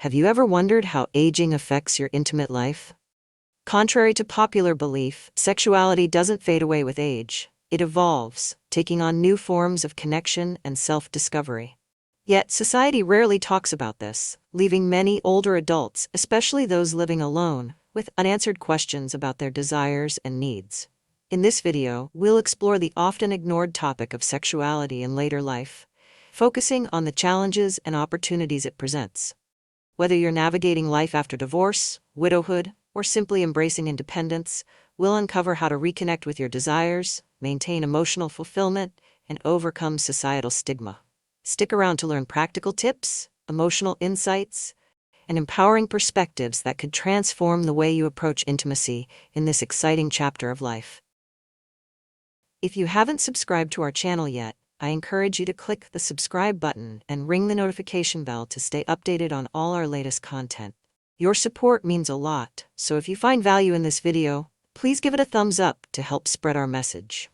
Have you ever wondered how aging affects your intimate life? Contrary to popular belief, sexuality doesn't fade away with age. It evolves, taking on new forms of connection and self-discovery. Yet, society rarely talks about this, leaving many older adults, especially those living alone, with unanswered questions about their desires and needs. In this video, we'll explore the often ignored topic of sexuality in later life, focusing on the challenges and opportunities it presents. Whether you're navigating life after divorce, widowhood, or simply embracing independence, we'll uncover how to reconnect with your desires, maintain emotional fulfillment, and overcome societal stigma. Stick around to learn practical tips, emotional insights, and empowering perspectives that could transform the way you approach intimacy in this exciting chapter of life. If you haven't subscribed to our channel yet, I encourage you to click the subscribe button and ring the notification bell to stay updated on all our latest content. Your support means a lot, so if you find value in this video, please give it a thumbs up to help spread our message.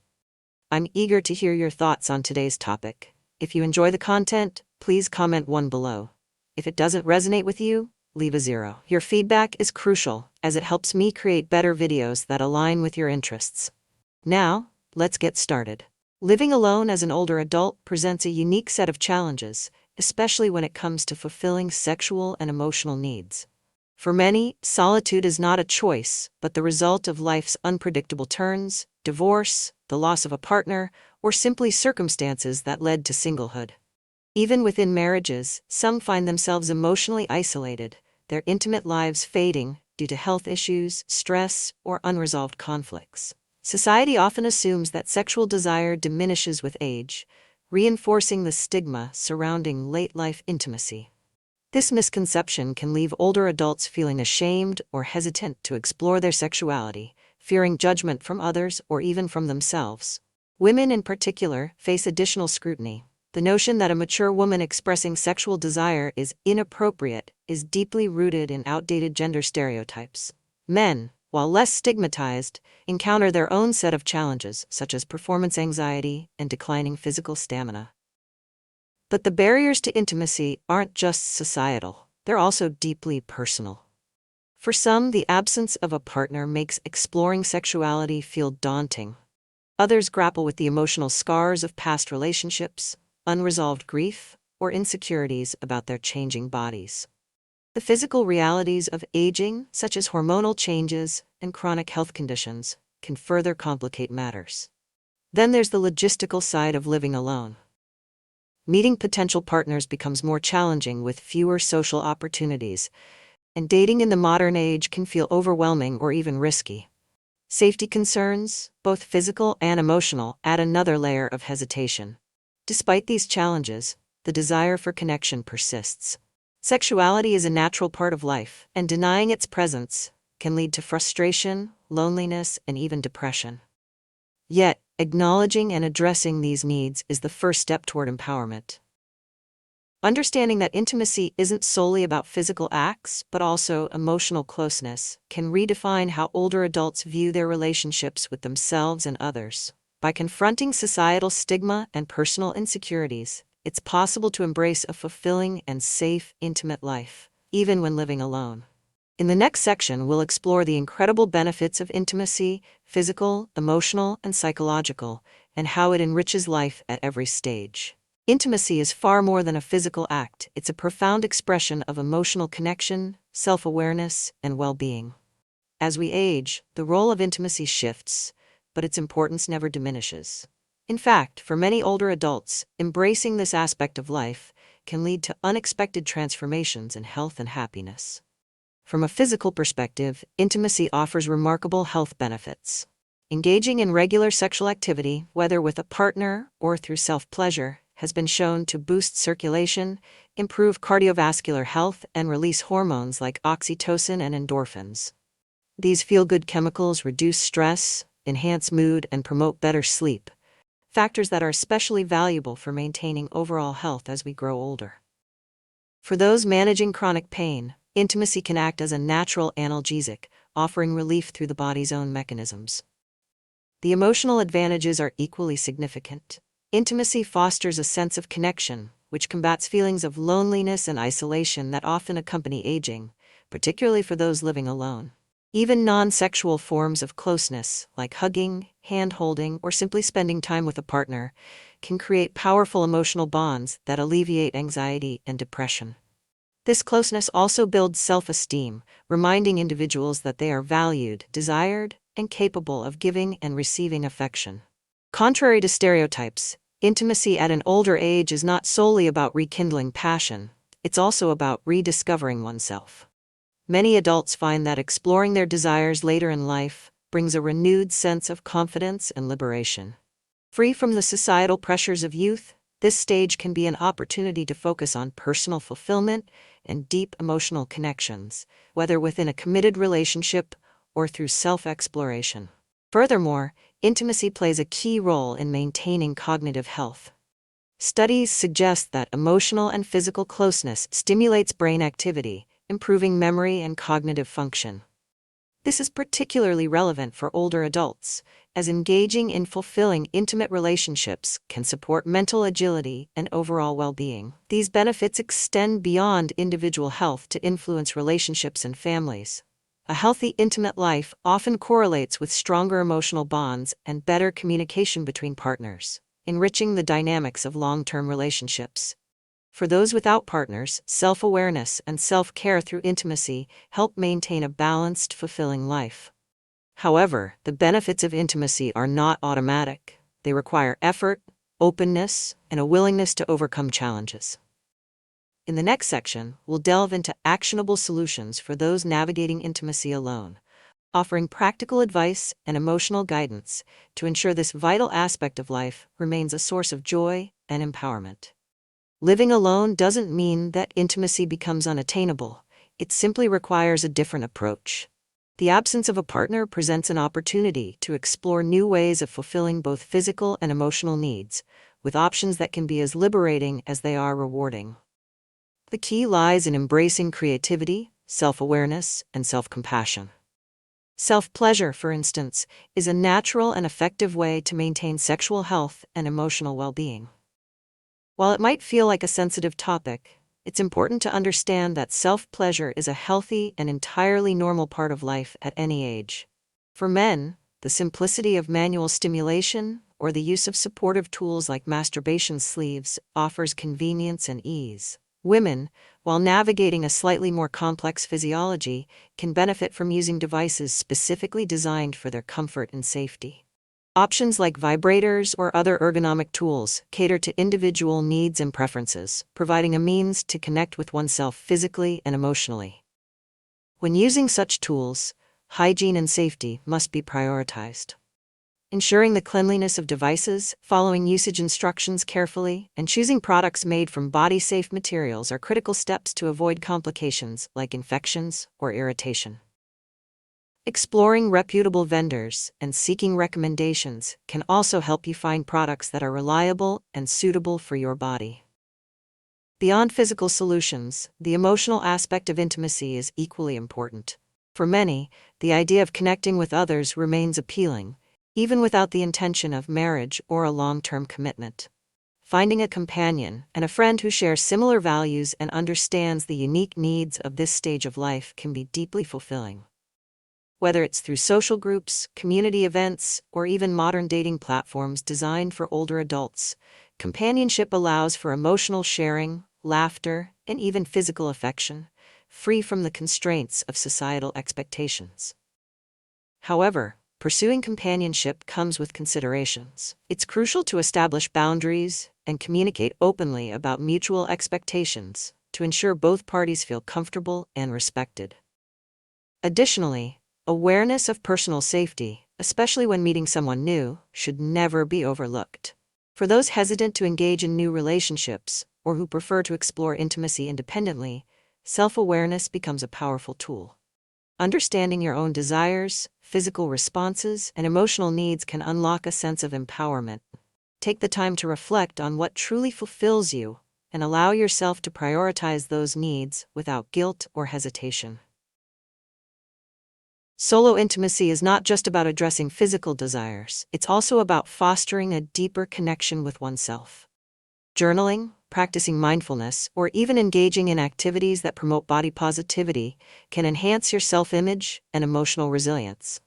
I'm eager to hear your thoughts on today's topic. If you enjoy the content, please comment 1 below. If it doesn't resonate with you, leave a 0. Your feedback is crucial, as it helps me create better videos that align with your interests. Now, let's get started. Living alone as an older adult presents a unique set of challenges, especially when it comes to fulfilling sexual and emotional needs. For many, solitude is not a choice, but the result of life's unpredictable turns, divorce, the loss of a partner, or simply circumstances that led to singlehood. Even within marriages, some find themselves emotionally isolated, their intimate lives fading due to health issues, stress, or unresolved conflicts. Society often assumes that sexual desire diminishes with age, reinforcing the stigma surrounding late-life intimacy. This misconception can leave older adults feeling ashamed or hesitant to explore their sexuality, fearing judgment from others or even from themselves. Women in particular face additional scrutiny. The notion that a mature woman expressing sexual desire is inappropriate is deeply rooted in outdated gender stereotypes. Men, while less stigmatized, encounter their own set of challenges, such as performance anxiety and declining physical stamina. But the barriers to intimacy aren't just societal, they're also deeply personal. For some, the absence of a partner makes exploring sexuality feel daunting. Others grapple with the emotional scars of past relationships, unresolved grief, or insecurities about their changing bodies. The physical realities of aging, such as hormonal changes and chronic health conditions, can further complicate matters. Then there's the logistical side of living alone. Meeting potential partners becomes more challenging with fewer social opportunities, and dating in the modern age can feel overwhelming or even risky. Safety concerns, both physical and emotional, add another layer of hesitation. Despite these challenges, the desire for connection persists. Sexuality is a natural part of life, and denying its presence can lead to frustration, loneliness, and even depression. Yet, acknowledging and addressing these needs is the first step toward empowerment. Understanding that intimacy isn't solely about physical acts, but also emotional closeness, can redefine how older adults view their relationships with themselves and others. By confronting societal stigma and personal insecurities, it's possible to embrace a fulfilling and safe, intimate life, even when living alone. In the next section, we'll explore the incredible benefits of intimacy, physical, emotional, and psychological, and how it enriches life at every stage. Intimacy is far more than a physical act. It's a profound expression of emotional connection, self-awareness, and well-being. As we age, the role of intimacy shifts, but its importance never diminishes. In fact, for many older adults, embracing this aspect of life can lead to unexpected transformations in health and happiness. From a physical perspective, intimacy offers remarkable health benefits. Engaging in regular sexual activity, whether with a partner or through self-pleasure, has been shown to boost circulation, improve cardiovascular health, and release hormones like oxytocin and endorphins. These feel-good chemicals reduce stress, enhance mood, and promote better sleep, factors that are especially valuable for maintaining overall health as we grow older. For those managing chronic pain, intimacy can act as a natural analgesic, offering relief through the body's own mechanisms. The emotional advantages are equally significant. Intimacy fosters a sense of connection, which combats feelings of loneliness and isolation that often accompany aging, particularly for those living alone. Even non-sexual forms of closeness, like hugging, hand-holding, or simply spending time with a partner, can create powerful emotional bonds that alleviate anxiety and depression. This closeness also builds self-esteem, reminding individuals that they are valued, desired, and capable of giving and receiving affection. Contrary to stereotypes, intimacy at an older age is not solely about rekindling passion, it's also about rediscovering oneself. Many adults find that exploring their desires later in life brings a renewed sense of confidence and liberation. Free from the societal pressures of youth, this stage can be an opportunity to focus on personal fulfillment and deep emotional connections, whether within a committed relationship or through self-exploration. Furthermore, intimacy plays a key role in maintaining cognitive health. Studies suggest that emotional and physical closeness stimulates brain activity, improving memory and cognitive function. This is particularly relevant for older adults, as engaging in fulfilling intimate relationships can support mental agility and overall well-being. These benefits extend beyond individual health to influence relationships and families. A healthy, intimate life often correlates with stronger emotional bonds and better communication between partners, enriching the dynamics of long-term relationships. For those without partners, self-awareness and self-care through intimacy help maintain a balanced, fulfilling life. However, the benefits of intimacy are not automatic. They require effort, openness, and a willingness to overcome challenges. In the next section, we'll delve into actionable solutions for those navigating intimacy alone, offering practical advice and emotional guidance to ensure this vital aspect of life remains a source of joy and empowerment. Living alone doesn't mean that intimacy becomes unattainable. It simply requires a different approach. The absence of a partner presents an opportunity to explore new ways of fulfilling both physical and emotional needs, with options that can be as liberating as they are rewarding. The key lies in embracing creativity, self-awareness, and self-compassion. Self-pleasure, for instance, is a natural and effective way to maintain sexual health and emotional well-being. While it might feel like a sensitive topic, it's important to understand that self-pleasure is a healthy and entirely normal part of life at any age. For men, the simplicity of manual stimulation or the use of supportive tools like masturbation sleeves offers convenience and ease. Women, while navigating a slightly more complex physiology, can benefit from using devices specifically designed for their comfort and safety. Options like vibrators or other ergonomic tools cater to individual needs and preferences, providing a means to connect with oneself physically and emotionally. When using such tools, hygiene and safety must be prioritized. Ensuring the cleanliness of devices, following usage instructions carefully, and choosing products made from body-safe materials are critical steps to avoid complications like infections or irritation. Exploring reputable vendors and seeking recommendations can also help you find products that are reliable and suitable for your body. Beyond physical solutions, the emotional aspect of intimacy is equally important. For many, the idea of connecting with others remains appealing, even without the intention of marriage or a long-term commitment. Finding a companion and a friend who shares similar values and understands the unique needs of this stage of life can be deeply fulfilling. Whether it's through social groups, community events, or even modern dating platforms designed for older adults, companionship allows for emotional sharing, laughter, and even physical affection, free from the constraints of societal expectations. However, pursuing companionship comes with considerations. It's crucial to establish boundaries and communicate openly about mutual expectations to ensure both parties feel comfortable and respected. Additionally, awareness of personal safety, especially when meeting someone new, should never be overlooked. For those hesitant to engage in new relationships, or who prefer to explore intimacy independently, self-awareness becomes a powerful tool. Understanding your own desires, physical responses, and emotional needs can unlock a sense of empowerment. Take the time to reflect on what truly fulfills you, and allow yourself to prioritize those needs without guilt or hesitation. Solo intimacy is not just about addressing physical desires, it's also about fostering a deeper connection with oneself. Journaling, practicing mindfulness, or even engaging in activities that promote body positivity can enhance your self-image and emotional resilience.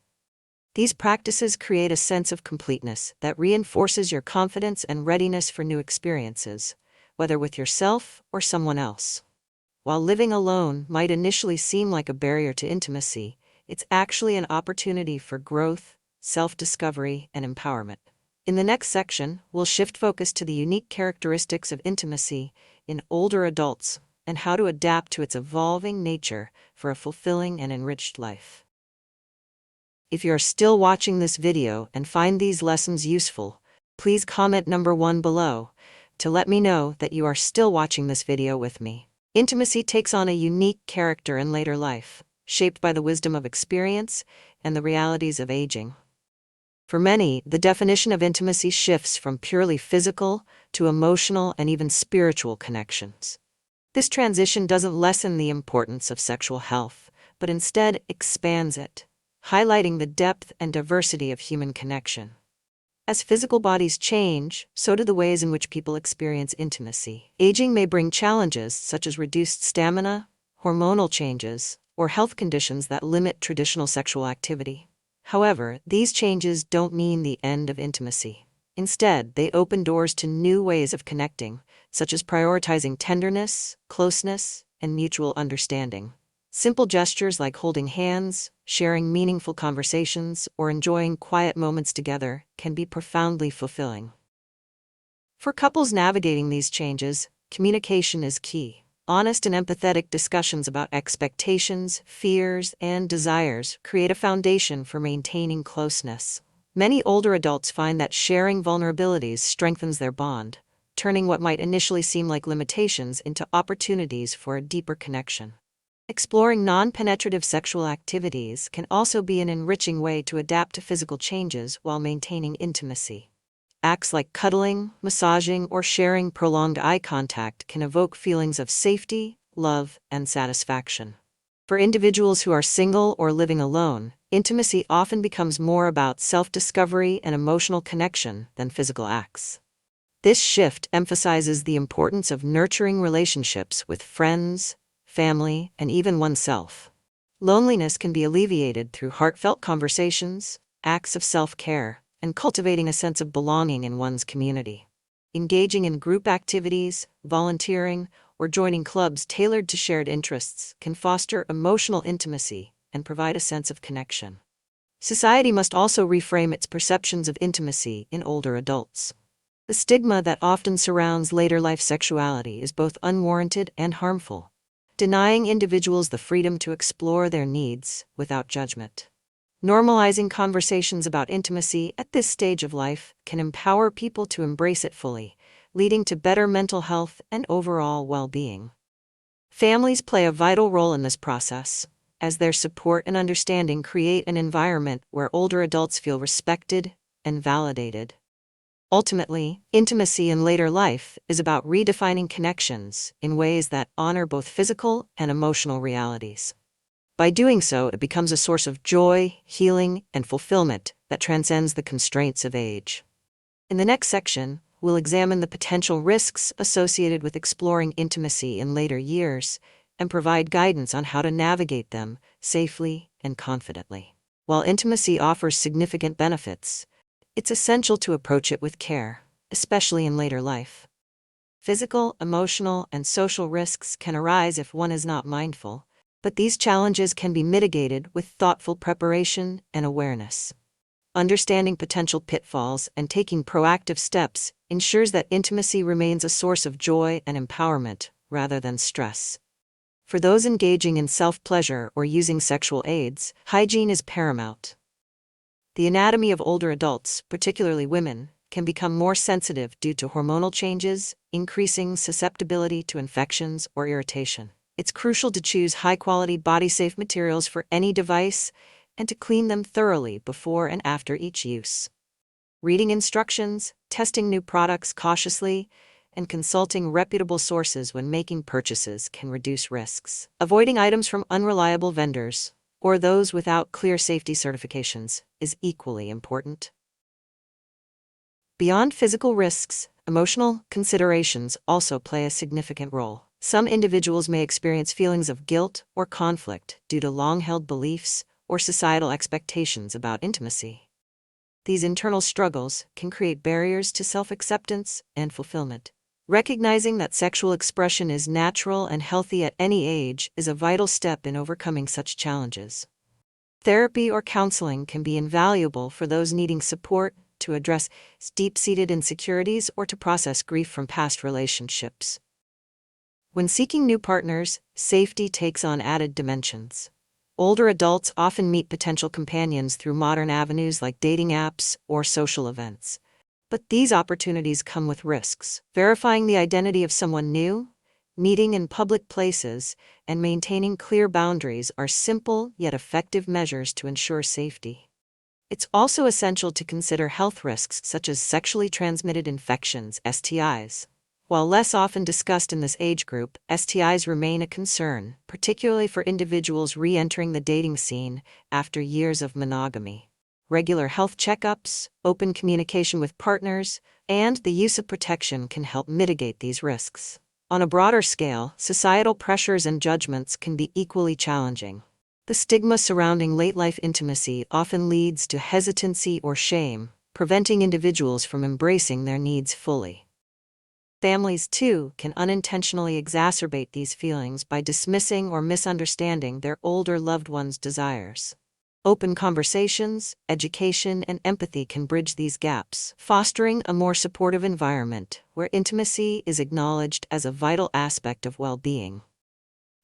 These practices create a sense of completeness that reinforces your confidence and readiness for new experiences, whether with yourself or someone else. While living alone might initially seem like a barrier to intimacy, it's actually an opportunity for growth, self-discovery, and empowerment. In the next section, we'll shift focus to the unique characteristics of intimacy in older adults and how to adapt to its evolving nature for a fulfilling and enriched life. If you are still watching this video and find these lessons useful, please comment number 1 below to let me know that you are still watching this video with me. Intimacy takes on a unique character in later life, shaped by the wisdom of experience and the realities of aging. For many, the definition of intimacy shifts from purely physical to emotional and even spiritual connections. This transition doesn't lessen the importance of sexual health, but instead expands it, highlighting the depth and diversity of human connection. As physical bodies change, so do the ways in which people experience intimacy. Aging may bring challenges such as reduced stamina, hormonal changes, or health conditions that limit traditional sexual activity. However, these changes don't mean the end of intimacy. Instead, they open doors to new ways of connecting, such as prioritizing tenderness, closeness, and mutual understanding. Simple gestures like holding hands, sharing meaningful conversations, or enjoying quiet moments together can be profoundly fulfilling. For couples navigating these changes, communication is key. Honest and empathetic discussions about expectations, fears, and desires create a foundation for maintaining closeness. Many older adults find that sharing vulnerabilities strengthens their bond, turning what might initially seem like limitations into opportunities for a deeper connection. Exploring non-penetrative sexual activities can also be an enriching way to adapt to physical changes while maintaining intimacy. Acts like cuddling, massaging, or sharing prolonged eye contact can evoke feelings of safety, love, and satisfaction. For individuals who are single or living alone, intimacy often becomes more about self-discovery and emotional connection than physical acts. This shift emphasizes the importance of nurturing relationships with friends, family, and even oneself. Loneliness can be alleviated through heartfelt conversations, acts of self-care, and cultivating a sense of belonging in one's community. Engaging in group activities, volunteering, or joining clubs tailored to shared interests can foster emotional intimacy and provide a sense of connection. Society must also reframe its perceptions of intimacy in older adults. The stigma that often surrounds later life sexuality is both unwarranted and harmful, denying individuals the freedom to explore their needs without judgment. Normalizing conversations about intimacy at this stage of life can empower people to embrace it fully, leading to better mental health and overall well-being. Families play a vital role in this process, as their support and understanding create an environment where older adults feel respected and validated. Ultimately, intimacy in later life is about redefining connections in ways that honor both physical and emotional realities. By doing so, it becomes a source of joy, healing, and fulfillment that transcends the constraints of age. In the next section, we'll examine the potential risks associated with exploring intimacy in later years and provide guidance on how to navigate them safely and confidently. While intimacy offers significant benefits, it's essential to approach it with care, especially in later life. Physical, emotional, and social risks can arise if one is not mindful, but these challenges can be mitigated with thoughtful preparation and awareness. Understanding potential pitfalls and taking proactive steps ensures that intimacy remains a source of joy and empowerment rather than stress. For those engaging in self-pleasure or using sexual aids, hygiene is paramount. The anatomy of older adults, particularly women, can become more sensitive due to hormonal changes, increasing susceptibility to infections or irritation. It's crucial to choose high-quality body-safe materials for any device and to clean them thoroughly before and after each use. Reading instructions, testing new products cautiously, and consulting reputable sources when making purchases can reduce risks. Avoiding items from unreliable vendors or those without clear safety certifications is equally important. Beyond physical risks, Emotional considerations also play a significant role. Some individuals may experience feelings of guilt or conflict due to long-held beliefs or societal expectations about intimacy. These internal struggles can create barriers to self-acceptance and fulfillment. Recognizing that sexual expression is natural and healthy at any age is a vital step in overcoming such challenges. Therapy or counseling can be invaluable for those needing support to address deep-seated insecurities or to process grief from past relationships. When seeking new partners, safety takes on added dimensions. Older adults often meet potential companions through modern avenues like dating apps or social events. But these opportunities come with risks. Verifying the identity of someone new, meeting in public places, and maintaining clear boundaries are simple yet effective measures to ensure safety. It's also essential to consider health risks such as sexually transmitted infections, STIs. While less often discussed in this age group, STIs remain a concern, particularly for individuals re-entering the dating scene after years of monogamy. Regular health checkups, open communication with partners, and the use of protection can help mitigate these risks. On a broader scale, societal pressures and judgments can be equally challenging. The stigma surrounding late-life intimacy often leads to hesitancy or shame, preventing individuals from embracing their needs fully. Families, too, can unintentionally exacerbate these feelings by dismissing or misunderstanding their older loved ones' desires. Open conversations, education, and empathy can bridge these gaps, fostering a more supportive environment where intimacy is acknowledged as a vital aspect of well-being.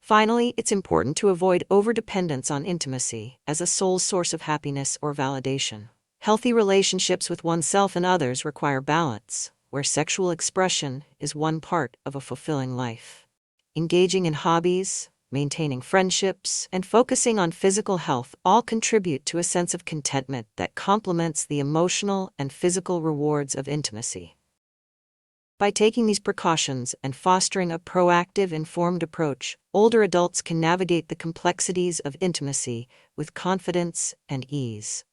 Finally, it's important to avoid overdependence on intimacy as a sole source of happiness or validation. Healthy relationships with oneself and others require balance, where sexual expression is one part of a fulfilling life. Engaging in hobbies, maintaining friendships, and focusing on physical health all contribute to a sense of contentment that complements the emotional and physical rewards of intimacy. By taking these precautions and fostering a proactive, informed approach, older adults can navigate the complexities of intimacy with confidence and ease.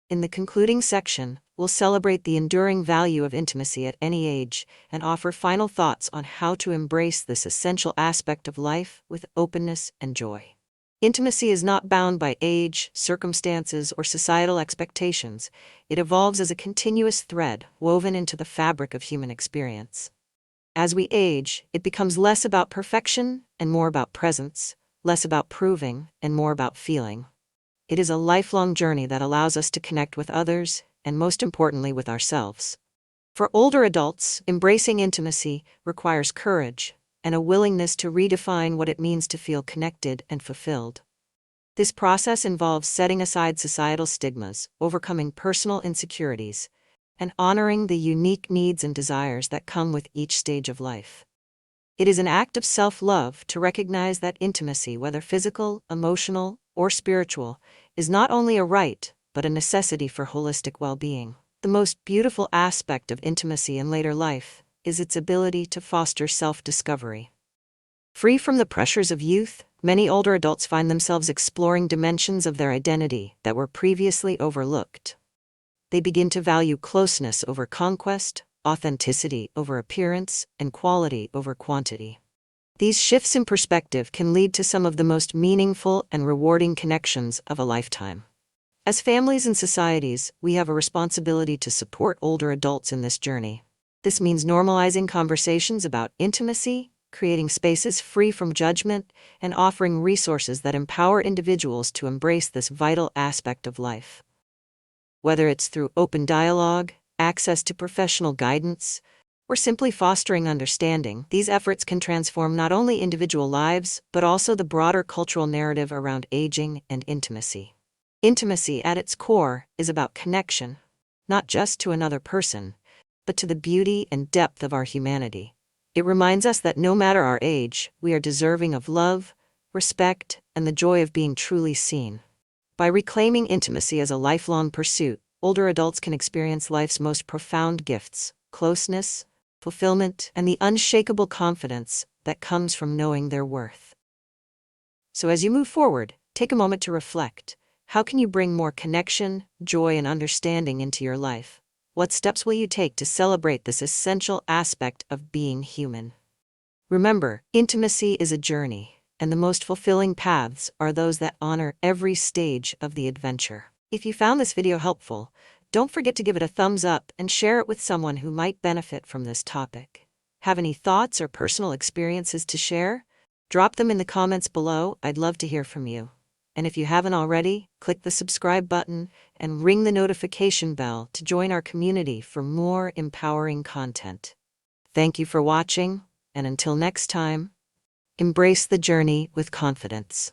In the concluding section, we'll celebrate the enduring value of intimacy at any age and offer final thoughts on how to embrace this essential aspect of life with openness and joy. Intimacy is not bound by age, circumstances, or societal expectations. It evolves as a continuous thread woven into the fabric of human experience. As we age, it becomes less about perfection and more about presence, less about proving and more about feeling. It is a lifelong journey that allows us to connect with others and, most importantly, with ourselves. For older adults, embracing intimacy requires courage and a willingness to redefine what it means to feel connected and fulfilled. This process involves setting aside societal stigmas, overcoming personal insecurities, and honoring the unique needs and desires that come with each stage of life. It is an act of self-love to recognize that intimacy, whether physical, emotional, or spiritual, is not only a right, but a necessity for holistic well-being. The most beautiful aspect of intimacy in later life is its ability to foster self-discovery. Free from the pressures of youth, many older adults find themselves exploring dimensions of their identity that were previously overlooked. They begin to value closeness over conquest, authenticity over appearance, and quality over quantity. These shifts in perspective can lead to some of the most meaningful and rewarding connections of a lifetime. As families and societies, we have a responsibility to support older adults in this journey. This means normalizing conversations about intimacy, creating spaces free from judgment, and offering resources that empower individuals to embrace this vital aspect of life. Whether it's through open dialogue, access to professional guidance, or simply fostering understanding, these efforts can transform not only individual lives, but also the broader cultural narrative around aging and intimacy. Intimacy, at its core, is about connection, not just to another person, but to the beauty and depth of our humanity. It reminds us that no matter our age, we are deserving of love, respect, and the joy of being truly seen. By reclaiming intimacy as a lifelong pursuit, older adults can experience life's most profound gifts: closeness, fulfillment, and the unshakable confidence that comes from knowing their worth. So as you move forward, take a moment to reflect. How can you bring more connection, joy, and understanding into your life? What steps will you take to celebrate this essential aspect of being human? Remember, intimacy is a journey, and the most fulfilling paths are those that honor every stage of the adventure. If you found this video helpful, don't forget to give it a thumbs up and share it with someone who might benefit from this topic. Have any thoughts or personal experiences to share? Drop them in the comments below. I'd love to hear from you. And if you haven't already, click the subscribe button and ring the notification bell to join our community for more empowering content. Thank you for watching, and until next time, embrace the journey with confidence.